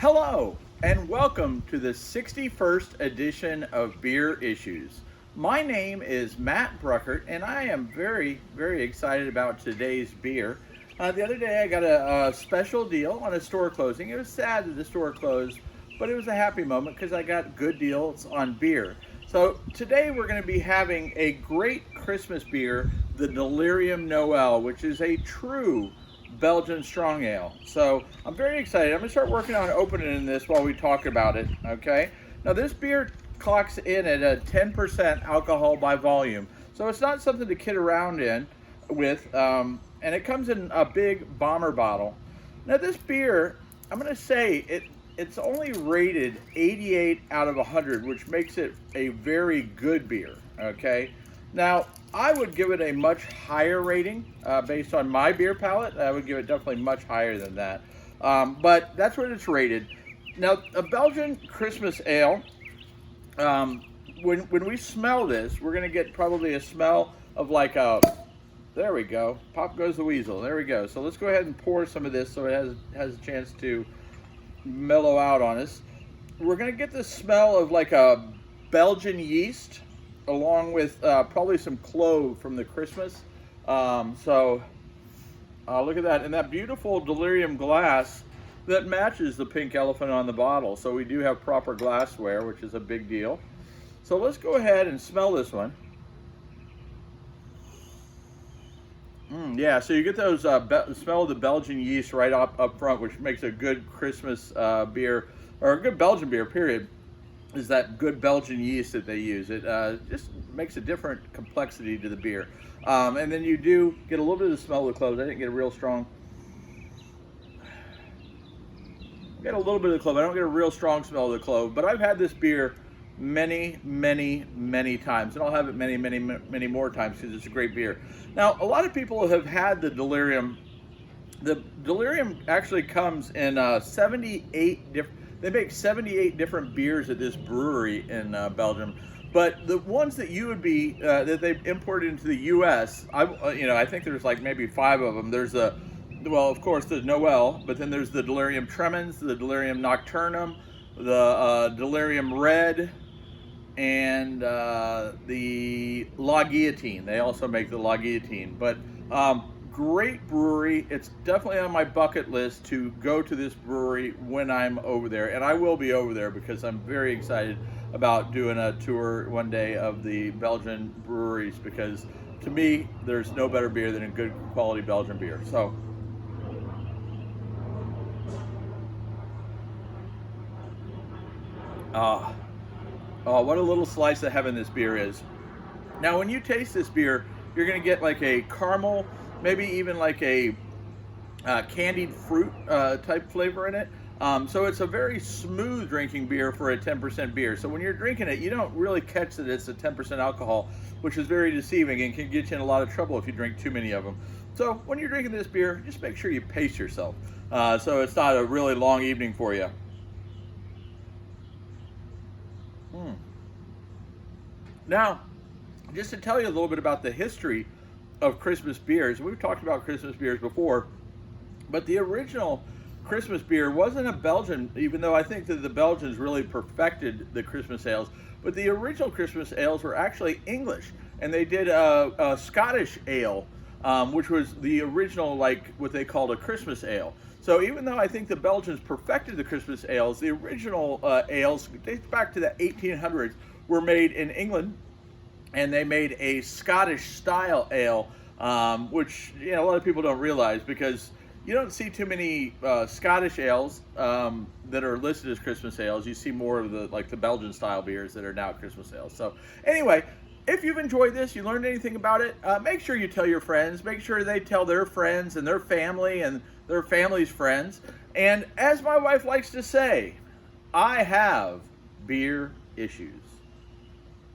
Hello, and welcome to the 61st edition of Beer Issues. My name is Matt Bruckert, and I am very, very excited about today's beer. The other day I got a special deal on a store closing. It was sad that the store closed, but it was a happy moment because I got good deals on beer. So today we're going to be having a great Christmas beer, the Delirium Noel, which is a true Belgian strong ale. So I'm very excited. I'm going to start working on opening this while we talk about it, okay? Now this beer clocks in at a 10% alcohol by volume. So it's not something to kid around in with, and it comes in a big bomber bottle. Now this beer, I'm going to say it's only rated 88 out of 100, which makes it a very good beer, okay? Now, I would give it a much higher rating based on my beer palate. I would give it definitely much higher than that. But that's what it's rated. Now, a Belgian Christmas ale, when we smell this, we're going to get probably a smell of like a, there we go, pop goes the weasel, there we go. So let's go ahead and pour some of this so it has a chance to mellow out on us. We're going to get the smell of like a Belgian yeast, along with probably some clove from the Christmas. So look at that, and that beautiful Delirium glass that matches the pink elephant on the bottle. So we do have proper glassware, which is a big deal. So let's go ahead and smell this one. Yeah, so you get those smell of the Belgian yeast right up front, which makes a good Christmas beer, or a good Belgian beer, period. Is that good Belgian yeast that they use. It just makes a different complexity to the beer. And then you do get a little bit of the smell of the cloves. I didn't get a real strong. I get a little bit of the clove. I don't get a real strong smell of the clove, but I've had this beer many, many, many times, and I'll have it many, many, many more times because it's a great beer. Now, a lot of people have had the Delirium. The Delirium actually comes in 78 different. They make 78 different beers at this brewery in Belgium, but the ones that you would be that they've imported into the U.S., I think there's like maybe 5 of them. There's of course, the Noel, but then there's the Delirium Tremens, the Delirium Nocturnum, the Delirium Red, and the La Guillotine. They also make the La Guillotine, but great brewery. It's definitely on my bucket list to go to this brewery when I'm over there, and I will be over there because I'm very excited about doing a tour one day of the Belgian breweries, because to me there's no better beer than a good quality Belgian beer. So what a little slice of heaven this beer is. Now when you taste this beer, you're going to get like a caramel, maybe even like a candied fruit type flavor in it. So it's a very smooth drinking beer for a 10% beer. So when you're drinking it, you don't really catch that it's a 10% alcohol, which is very deceiving and can get you in a lot of trouble if you drink too many of them. So when you're drinking this beer, just make sure you pace yourself so it's not a really long evening for you. Now, just to tell you a little bit about the history of Christmas beers. We've talked about Christmas beers before, but the original Christmas beer wasn't a Belgian, even though I think that the Belgians really perfected the Christmas ales, but the original Christmas ales were actually English, and they did a Scottish ale, which was the original, like what they called a Christmas ale. So even though I think the Belgians perfected the Christmas ales, the original ales dates back to the 1800s, were made in England, and they made a Scottish style ale, which a lot of people don't realize, because you don't see too many Scottish ales that are listed as Christmas ales. You see more of the Belgian style beers that are now Christmas ales. So anyway, if you've enjoyed this, you learned anything about it, make sure you tell your friends. Make sure they tell their friends and their family and their family's friends. And as my wife likes to say, I have beer issues.